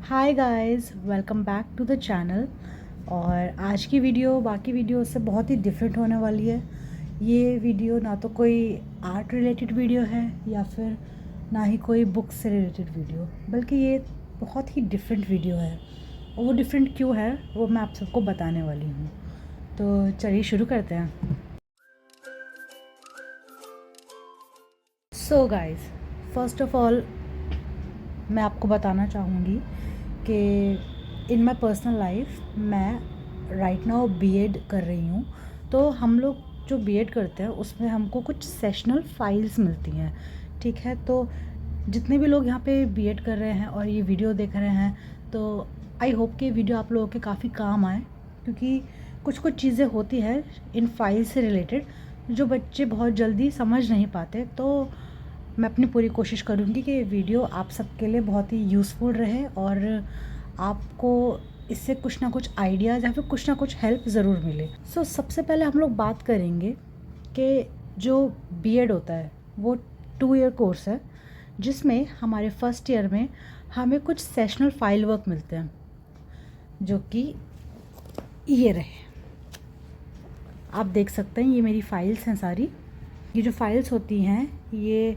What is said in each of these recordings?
Hi guys, welcome back to the channel. और आज की वीडियो बाकी वीडियो से बहुत ही डिफरेंट होने वाली है। ये वीडियो ना तो कोई आर्ट रिलेटेड वीडियो है या फिर ना ही कोई बुक से रिलेटेड वीडियो, बल्कि ये बहुत ही डिफरेंट वीडियो है। और वो डिफरेंट क्यों है वो मैं आप सबको बताने वाली हूँ। तो चलिए शुरू करते हैं। So guys, first of all मैं आपको बताना चाहूँगी कि इन माई पर्सनल लाइफ मैं राइट नाउ बीएड कर रही हूँ। तो हम लोग जो बीएड करते हैं उसमें हमको कुछ सेशनल फाइल्स मिलती हैं। ठीक है, तो जितने भी लोग यहाँ पे बीएड कर रहे हैं और ये वीडियो देख रहे हैं, तो आई होप कि वीडियो आप लोगों के काफ़ी काम आए, क्योंकि कुछ कुछ चीज़ें होती है इन फाइल से रिलेटेड जो बच्चे बहुत जल्दी समझ नहीं पाते। तो मैं अपनी पूरी कोशिश करूँगी कि ये वीडियो आप सबके लिए बहुत ही यूज़फुल रहे और आपको इससे कुछ ना कुछ आइडियाज़ या फिर कुछ ना कुछ हेल्प ज़रूर मिले। सबसे पहले हम लोग बात करेंगे कि जो बीएड होता है वो 2 ईयर कोर्स है, जिसमें हमारे फर्स्ट ईयर में हमें कुछ सेशनल फाइल वर्क मिलते हैं, जो कि ये रहे। आप देख सकते हैं ये मेरी फाइल्स हैं सारी। ये जो फाइल्स होती हैं ये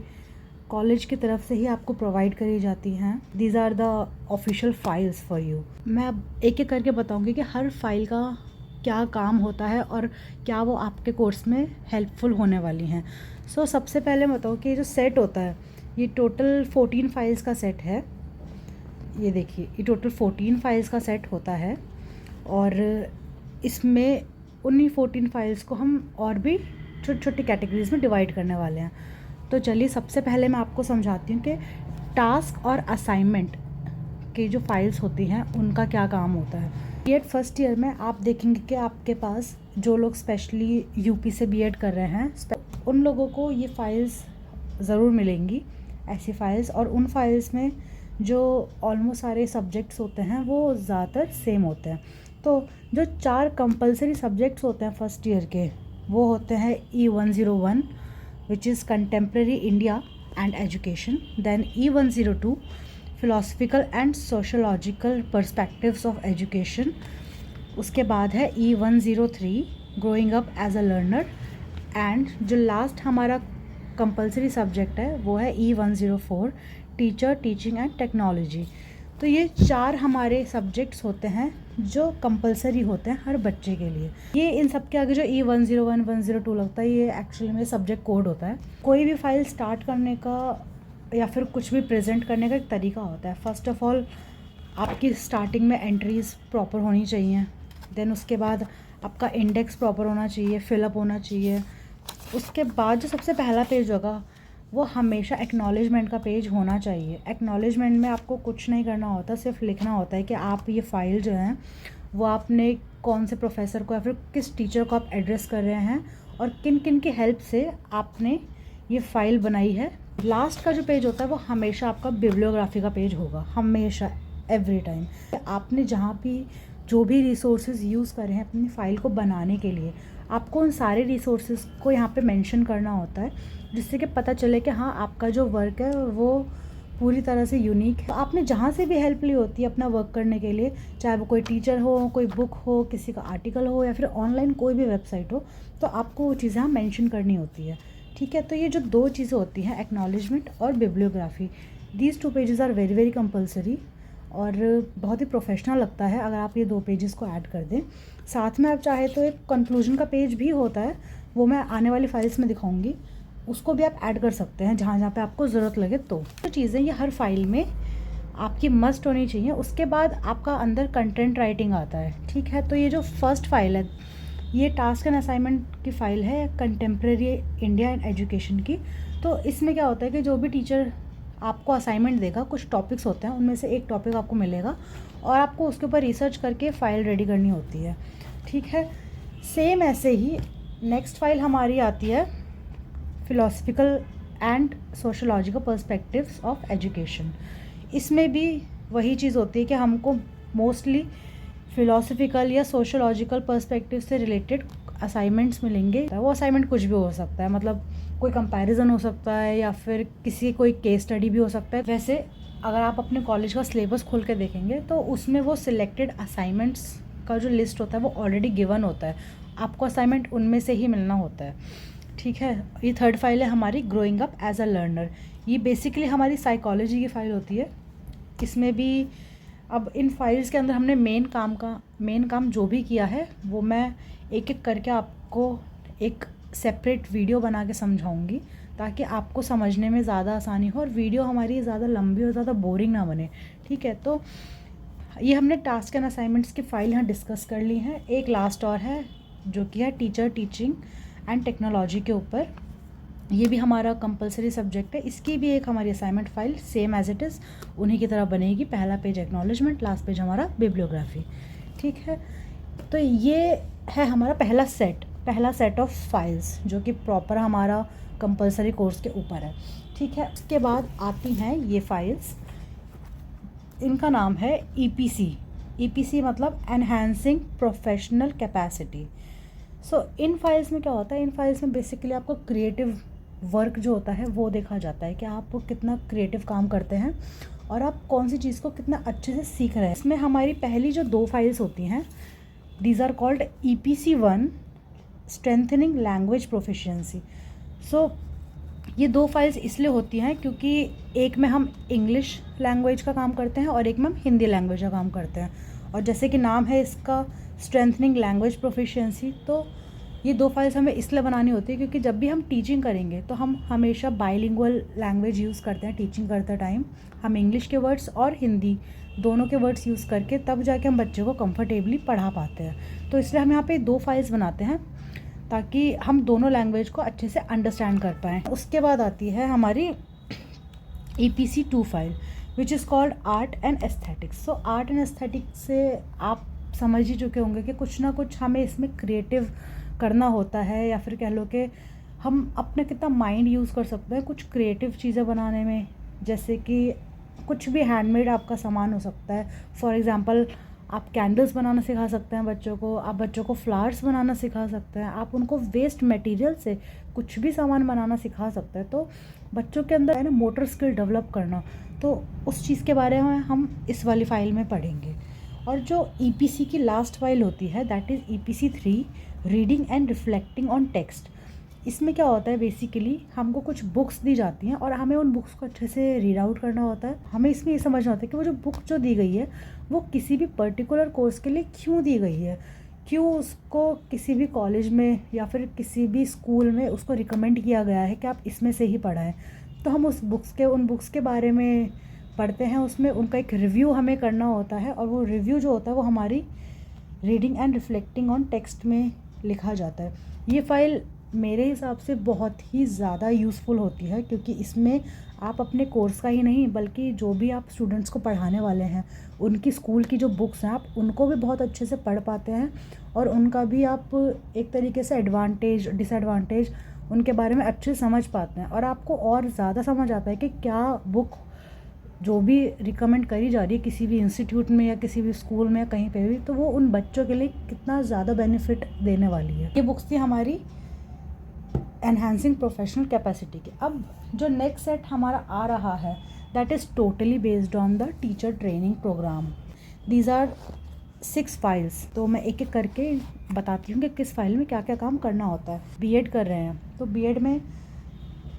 कॉलेज की तरफ से ही आपको प्रोवाइड करी जाती हैं। These are the official files for you. मैं अब एक एक करके बताऊंगी कि हर फाइल का क्या काम होता है और क्या वो आपके कोर्स में हेल्पफुल होने वाली हैं। सबसे पहले बताओ कि जो सेट होता है ये टोटल 14 फाइल्स का सेट है। ये देखिए, ये टोटल 14 फाइल्स का सेट होता है और इसमें उन्हीं 14 फाइल्स को हम और भी छोटी छोटी कैटेगरीज में डिवाइड करने वाले हैं। तो चलिए सबसे पहले मैं आपको समझाती हूँ कि टास्क और असाइनमेंट की जो फाइल्स होती हैं उनका क्या काम होता है। बीएड फर्स्ट ईयर में आप देखेंगे कि आपके पास जो लोग स्पेशली यूपी से बीएड कर रहे हैं उन लोगों को ये फाइल्स ज़रूर मिलेंगी, ऐसी फाइल्स। और उन फाइल्स में जो ऑलमोस्ट सारे सब्जेक्ट्स होते हैं वो ज़्यादातर सेम होते हैं। तो जो 4 कंपलसरी सब्जेक्ट्स होते हैं फर्स्ट ईयर के वो होते हैं E101 which is contemporary India and education, then E102 philosophical and sociological perspectives of education, उसके बाद है E103 growing up as a learner, and जो लास्ट हमारा कंपलसरी सब्जेक्ट है वो है E104 teacher teaching and technology. तो ये 4 हमारे सब्जेक्ट्स होते हैं जो कंपलसरी होते हैं हर बच्चे के लिए। ये इन सब के आगे जो E101 102 लगता है ये एक्चुअली में सब्जेक्ट कोड होता है। कोई भी फाइल स्टार्ट करने का या फिर कुछ भी प्रेजेंट करने का एक तरीका होता है। फर्स्ट ऑफ ऑल आपकी स्टार्टिंग में एंट्रीज प्रॉपर होनी चाहिए, देन उसके बाद आपका इंडेक्स प्रॉपर होना चाहिए, फिलअप होना चाहिए। उसके बाद जो सबसे पहला पेज होगा वो हमेशा एक्नॉलेजमेंट का पेज होना चाहिए। एक्नॉलेजमेंट में आपको कुछ नहीं करना होता, सिर्फ लिखना होता है कि आप ये फ़ाइल जो है वो आपने कौन से प्रोफेसर को या फिर किस टीचर को आप एड्रेस कर रहे हैं और किन किन की हेल्प से आपने ये फ़ाइल बनाई है। लास्ट का जो पेज होता है वो हमेशा आपका बिब्लियोग्राफी का पेज होगा, हमेशा एवरी टाइम। आपने जहाँ भी जो भी रिसोर्सेज यूज़ करे हैं अपनी फ़ाइल को बनाने के लिए, आपको उन सारे रिसोर्सेज को यहाँ पे मेंशन करना होता है, जिससे कि पता चले कि हाँ आपका जो वर्क है वो पूरी तरह से यूनिक है। आपने जहाँ से भी हेल्प ली होती है अपना वर्क करने के लिए, चाहे वो कोई टीचर हो, कोई बुक हो, किसी का आर्टिकल हो या फिर ऑनलाइन कोई भी वेबसाइट हो, तो आपको वो चीज़ें यहाँ मेंशन करनी होती है। ठीक है, तो ये जो 2 चीज़ें होती हैं एक्नॉलेजमेंट और bibliography, these 2 pages are very very compulsory और बहुत ही प्रोफेशनल लगता है अगर आप ये 2 पेजेस को ऐड कर दें। साथ में आप चाहे तो एक कंक्लूजन का पेज भी होता है, वो मैं आने वाली फाइल्स में दिखाऊंगी, उसको भी आप ऐड कर सकते हैं जहाँ जहाँ पे आपको ज़रूरत लगे। तो चीज़ें ये हर फाइल में आपकी मस्ट होनी चाहिए। उसके बाद आपका अंदर कंटेंट राइटिंग आता है। ठीक है, तो ये जो फर्स्ट फाइल है ये टास्क एंड असाइनमेंट की फ़ाइल है कंटेम्प्रेरी इंडिया एंड एजुकेशन की। तो इसमें क्या होता है कि जो भी टीचर आपको असाइनमेंट देगा, कुछ टॉपिक्स होते हैं उनमें से एक टॉपिक आपको मिलेगा और आपको उसके ऊपर रिसर्च करके फ़ाइल रेडी करनी होती है। ठीक है, सेम ऐसे ही नेक्स्ट फाइल हमारी आती है philosophical and sociological perspectives of education. इसमें भी वही चीज़ होती है कि हमको मोस्टली फ़िलोसफिकल या सोशोलॉजिकल पर्सपेक्टिव से रिलेटेड असाइनमेंट्स मिलेंगे। वो असाइनमेंट कुछ भी हो सकता है, मतलब कोई कंपैरिजन हो सकता है या फिर किसी कोई केस स्टडी भी हो सकता है। वैसे अगर आप अपने कॉलेज का सिलेबस खोल के देखेंगे तो उसमें वो सिलेक्टेड असाइनमेंट्स का जो लिस्ट होता है वो ऑलरेडी गिवन होता है, आपको असाइनमेंट उनमें से ही मिलना होता है। ठीक है, ये थर्ड फाइल है हमारी growing up as a learner. ये बेसिकली हमारी साइकोलॉजी की फ़ाइल होती है। इसमें भी अब इन फाइल्स के अंदर हमने मेन काम जो भी किया है वो मैं एक एक करके आपको एक सेपरेट वीडियो बना के समझाऊंगी, ताकि आपको समझने में ज़्यादा आसानी हो और वीडियो हमारी ज़्यादा लंबी और ज़्यादा बोरिंग ना बने। ठीक है, तो ये हमने टास्क एंड असाइनमेंट्स की फ़ाइल यहाँ डिस्कस कर ली है। एक लास्ट और है जो कि है टीचर टीचिंग एंड टेक्नोलॉजी के ऊपर। ये भी हमारा कंपलसरी सब्जेक्ट है। इसकी भी एक हमारी assignment file same as it is उन्हीं की तरह बनेगी। पहला पेज एक्नॉलेजमेंट, लास्ट पेज हमारा बिब्लियोग्राफी। ठीक है, तो ये है हमारा पहला सेट ऑफ फाइल्स जो कि प्रॉपर हमारा कंपलसरी कोर्स के ऊपर है। ठीक है, उसके बाद आती हैं ये फाइल्स, इनका नाम है EPC। EPC मतलब एनहांसिंग प्रोफेशनल कैपेसिटी। सो इन फाइल्स में क्या होता है, इन फाइल्स में बेसिकली आपको क्रिएटिव वर्क जो होता है वो देखा जाता है कि आप कितना क्रिएटिव काम करते हैं और आप कौन सी चीज़ को कितना अच्छे से सीख रहे हैं। इसमें हमारी पहली जो 2 फाइल्स होती हैं, these are called EPC1 strengthening language proficiency. So ये 2 फाइल्स इसलिए होती हैं क्योंकि एक में हम इंग्लिश लैंग्वेज का काम करते हैं और एक में हम हिंदी लैंग्वेज का काम करते हैं। और जैसे कि नाम है इसका स्ट्रेंथनिंग लैंग्वेज प्रोफिशिएंसी, तो ये 2 फाइल्स हमें इसलिए बनानी होती है क्योंकि जब भी हम टीचिंग करेंगे तो हम हमेशा बाइलिंगुअल लैंग्वेज यूज़ करते हैं। टीचिंग करते टाइम हम इंग्लिश के वर्ड्स और हिंदी दोनों के वर्ड्स यूज़ करके तब जाके हम बच्चों को कंफर्टेबली पढ़ा पाते हैं। तो इसलिए हम यहाँ पे 2 फाइल्स बनाते हैं ताकि हम दोनों लैंग्वेज को अच्छे से अंडरस्टैंड कर पाएँ। उसके बाद आती है हमारी EPC2 file which is called art and aesthetics. So art and aesthetics से आप समझ ही चुके होंगे कि कुछ ना कुछ हमें इसमें क्रिएटिव करना होता है, या फिर कह लो कि हम अपना कितना माइंड यूज़ कर सकते हैं कुछ क्रिएटिव चीज़ें बनाने में। जैसे कि कुछ भी हैंडमेड आपका सामान हो सकता है। फॉर एग्ज़ाम्पल आप कैंडल्स बनाना सिखा सकते हैं बच्चों को, आप बच्चों को फ्लावर्स बनाना सिखा सकते हैं, आप उनको वेस्ट मटेरियल से कुछ भी सामान बनाना सिखा सकते हैं। तो बच्चों के अंदर है ना मोटर स्किल डेवलप करना, तो उस चीज़ के बारे में हम इस वाली फ़ाइल में पढ़ेंगे। और जो EPC की लास्ट फाइल होती है that is EPC3 reading and reflecting on text. इसमें क्या होता है, बेसिकली हमको कुछ बुक्स दी जाती हैं और हमें उन बुक्स को अच्छे से रीड आउट करना होता है। हमें इसमें ये समझना होता है कि वो जो बुक जो दी गई है वो किसी भी पर्टिकुलर कोर्स के लिए क्यों दी गई है, क्यों उसको किसी भी कॉलेज में या फिर किसी भी स्कूल में उसको रिकमेंड किया गया है कि आप इसमें से ही पढ़ाएं। तो हम उन बुक्स के बारे में पढ़ते हैं, उसमें उनका एक रिव्यू हमें करना होता है और वो रिव्यू जो होता है वो हमारी reading and reflecting on text में लिखा जाता है। ये फ़ाइल मेरे हिसाब से बहुत ही ज़्यादा यूज़फुल होती है क्योंकि इसमें आप अपने कोर्स का ही नहीं बल्कि जो भी आप स्टूडेंट्स को पढ़ाने वाले हैं उनकी स्कूल की जो बुक्स हैं आप उनको भी बहुत अच्छे से पढ़ पाते हैं और उनका भी आप एक तरीके से एडवांटेज डिसएडवांटेज उनके बारे में अच्छे से समझ पाते हैं और आपको और ज़्यादा समझ आता है कि क्या बुक जो भी रिकमेंड करी जा रही है किसी भी इंस्टीट्यूट में या किसी भी स्कूल में या कहीं पे भी, तो वो उन बच्चों के लिए कितना ज़्यादा बेनिफिट देने वाली है। ये बुक्स थी हमारी एनहांसिंग प्रोफेशनल कैपेसिटी की। अब जो नेक्स्ट सेट हमारा आ रहा है that is totally based on the teacher training programme. These are 6 files. तो मैं एक एक करके बताती हूँ कि किस फाइल में क्या क्या काम करना होता है। बीएड कर रहे हैं तो बीएड में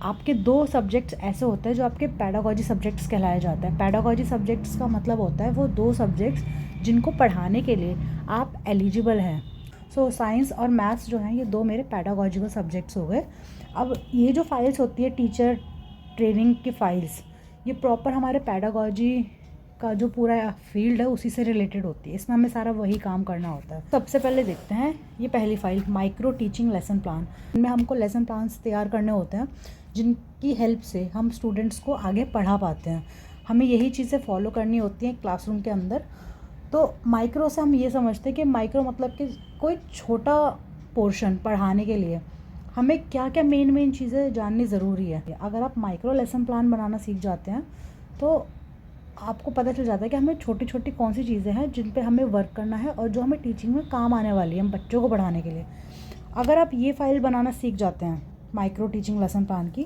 आपके 2 सब्जेक्ट्स ऐसे होते हैं जो आपके पैडागॉजी सब्जेक्ट्स कहलाए जाते हैं। पैडागॉजी सब्जेक्ट्स का मतलब होता है वो 2 सब्जेक्ट्स जिनको पढ़ाने के लिए आप एलिजिबल हैं। सो साइंस और मैथ्स जो हैं ये 2 मेरे पैडागॉजिकल सब्जेक्ट्स हो गए। अब ये जो फाइल्स होती है टीचर ट्रेनिंग की फ़ाइल्स, ये प्रॉपर हमारे पैडागॉजी का जो पूरा फील्ड है उसी से रिलेटेड होती है। इसमें हमें सारा वही काम करना होता है। सबसे पहले देखते हैं ये पहली file micro teaching lesson plan. इनमें हमको लेसन प्लान्स तैयार करने होते हैं जिनकी हेल्प से हम स्टूडेंट्स को आगे पढ़ा पाते हैं। हमें यही चीज़ें फॉलो करनी होती हैं क्लासरूम के अंदर। तो माइक्रो से हम ये समझते हैं कि माइक्रो मतलब कि कोई छोटा पोर्शन पढ़ाने के लिए हमें क्या क्या मेन चीज़ें जाननी ज़रूरी है। अगर आप माइक्रो लेसन प्लान बनाना सीख जाते हैं तो आपको पता चल जाता है कि हमें छोटी छोटी कौन सी चीज़ें हैं जिन पे हमें वर्क करना है और जो हमें टीचिंग में काम आने वाली है हम बच्चों को पढ़ाने के लिए। अगर आप ये फ़ाइल बनाना सीख जाते हैं माइक्रो टीचिंग लेसन प्लान की,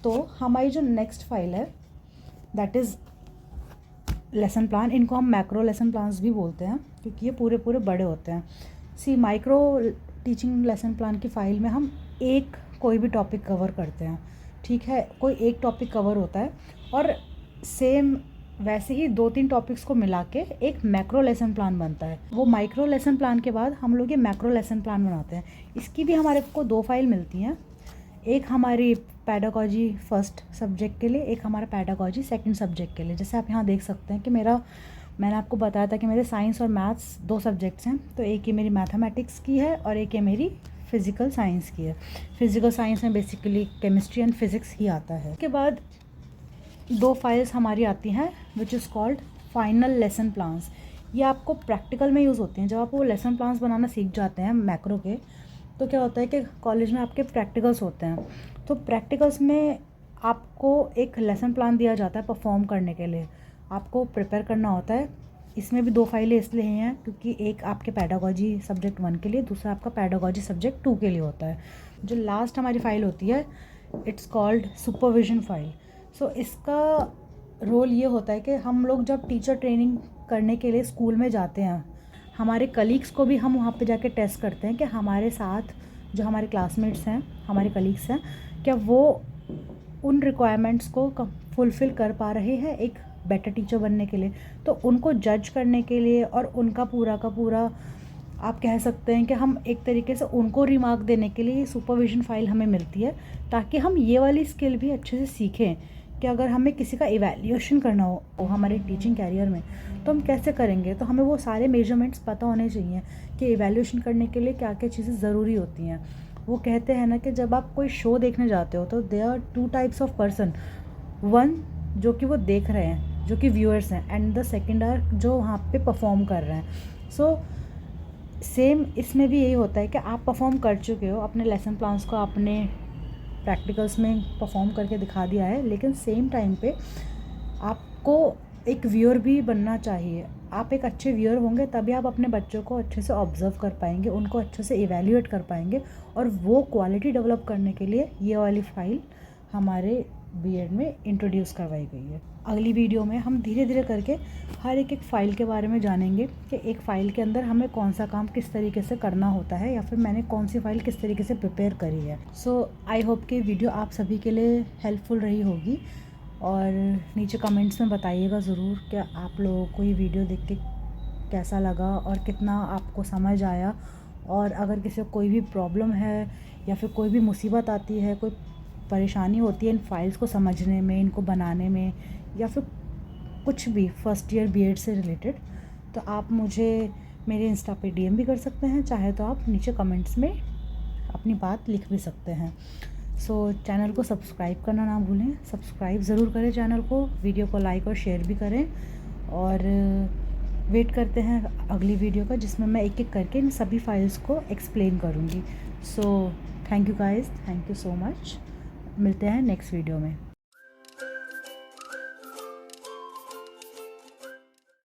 तो हमारी जो नेक्स्ट फ़ाइल है दैट इज़ लेसन प्लान, इनको हम मैक्रो लेसन प्लान्स भी बोलते हैं क्योंकि ये पूरे पूरे बड़े होते हैं। सी माइक्रो टीचिंग लेसन प्लान की फ़ाइल में हम एक कोई भी टॉपिक कवर करते हैं, ठीक है, कोई एक टॉपिक कवर होता है और सेम वैसे ही 2-3 टॉपिक्स को मिला के एक मैक्रो लेसन प्लान बनता है। वो माइक्रो लेसन प्लान के बाद हम लोग ये मैक्रो लेसन प्लान बनाते हैं। इसकी भी हमारे को 2 फाइल मिलती हैं, एक हमारी पैडागॉजी फर्स्ट सब्जेक्ट के लिए, एक हमारा पैडागॉजी सेकंड सब्जेक्ट के लिए। जैसे आप यहाँ देख सकते हैं कि मैंने आपको बताया था कि मेरे साइंस और मैथ्स 2 सब्जेक्ट्स हैं, तो एक ये मेरी मैथमेटिक्स की है और एक ये मेरी फिज़िकल साइंस की है। फिज़िकल साइंस में बेसिकली केमिस्ट्री एंड फिज़िक्स ही आता है। उसके बाद 2 फाइल्स हमारी आती हैं which is called final lesson plans. ये आपको प्रैक्टिकल में यूज़ होती हैं। जब आप वो लेसन प्लान्स बनाना सीख जाते हैं मैक्रो के, तो क्या होता है कि कॉलेज में आपके प्रैक्टिकल्स होते हैं, तो प्रैक्टिकल्स में आपको एक लेसन प्लान दिया जाता है परफॉर्म करने के लिए, आपको प्रिपेयर करना होता है। इसमें भी 2 फाइलें इसलिए हैं क्योंकि एक आपके पैडागॉजी सब्जेक्ट 1 के लिए, दूसरा आपका पैडागॉजी सब्जेक्ट 2 के लिए होता है। जो लास्ट हमारी फ़ाइल होती है इट्स कॉल्ड सुपरविजन फाइल। सो इसका रोल ये होता है कि हम लोग जब टीचर ट्रेनिंग करने के लिए स्कूल में जाते हैं, हमारे कलीग्स को भी हम वहाँ पे जाके टेस्ट करते हैं कि हमारे साथ जो हमारे क्लासमेट्स हैं, हमारे कलीग्स हैं, क्या वो उन रिक्वायरमेंट्स को फुलफ़िल कर पा रहे हैं एक बेटर टीचर बनने के लिए। तो उनको जज करने के लिए और उनका पूरा का पूरा आप कह सकते हैं कि हम एक तरीके से उनको रिमार्क देने के लिए सुपरविजन फ़ाइल हमें मिलती है, ताकि हम ये वाली स्किल भी अच्छे से सीखें कि अगर हमें किसी का इवैल्यूएशन करना हो हमारे टीचिंग कैरियर में, तो हम कैसे करेंगे। तो हमें वो सारे मेजरमेंट्स पता होने चाहिए कि इवैल्यूएशन करने के लिए क्या क्या चीज़ें ज़रूरी होती हैं। वो कहते हैं ना कि जब आप कोई शो देखने जाते हो तो there are 2 types of person, one जो कि वो देख रहे हैं, जो कि व्यूअर्स हैं, एंड द सेकेंड आर जो वहाँ पे परफॉर्म कर रहे हैं। सो सेम इसमें भी यही होता है कि आप परफॉर्म कर चुके हो, अपने लेसन प्लान्स को आपने प्रैक्टिकल्स में परफॉर्म करके दिखा दिया है, लेकिन सेम टाइम पे आपको एक व्यूअर भी बनना चाहिए। आप एक अच्छे व्यूअर होंगे तभी आप अपने बच्चों को अच्छे से ऑब्जर्व कर पाएंगे, उनको अच्छे से इवैल्यूएट कर पाएंगे, और वो क्वालिटी डेवलप करने के लिए ये वाली फ़ाइल हमारे बीएड में इंट्रोड्यूस करवाई गई है। अगली वीडियो में हम धीरे धीरे करके हर एक फ़ाइल के बारे में जानेंगे कि एक फ़ाइल के अंदर हमें कौन सा काम किस तरीके से करना होता है, या फिर मैंने कौन सी फ़ाइल किस तरीके से प्रिपेयर करी है। सो आई होप कि वीडियो आप सभी के लिए हेल्पफुल रही होगी, और नीचे कमेंट्स में बताइएगा ज़रूर कि आप लोगों को ये वीडियो देख के कैसा लगा और कितना आपको समझ आया। और अगर किसी को कोई भी प्रॉब्लम है या फिर कोई भी मुसीबत आती है, कोई परेशानी होती है इन फाइल्स को समझने में, इनको बनाने में, या फिर कुछ भी फर्स्ट ईयर बीएड से रिलेटेड, तो आप मुझे मेरे इंस्टा पे डीएम भी कर सकते हैं, चाहे तो आप नीचे कमेंट्स में अपनी बात लिख भी सकते हैं। सो चैनल को सब्सक्राइब करना ना भूलें, सब्सक्राइब ज़रूर करें चैनल को, वीडियो को लाइक और शेयर भी करें, और वेट करते हैं अगली वीडियो का जिसमें मैं एक एक करके इन सभी फाइल्स को एक्सप्लेन करूँगी। So thank you guys, thank you so much. मिलते हैं नेक्स्ट वीडियो में।